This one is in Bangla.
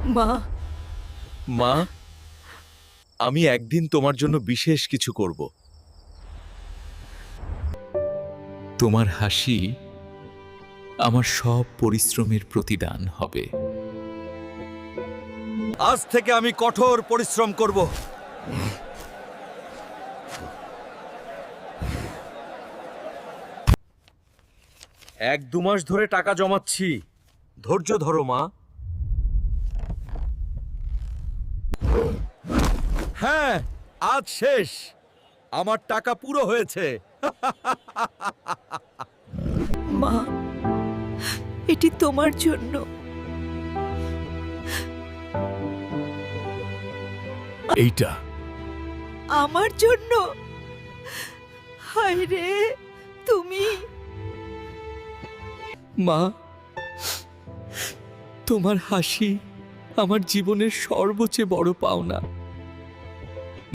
মা, মা, আমি একদিন তোমার জন্য বিশেষ কিছু করব। তোমার হাসি আমার সব পরিশ্রমের প্রতিদান হবে। আজ থেকে আমি কঠোর পরিশ্রম করব। এক দু মাস ধরে টাকা জমাচ্ছি, ধৈর্য ধরো মা। হ্যাঁ, আজ শেষ, আমার টাকা পুরো হয়েছে। মা, এটি তোমার জন্য। এইটা আমার জন্য? হায় রে, তুমি! মা, তোমার হাসি আমার জীবনের সর্বোচ্চ বড় পাওনা।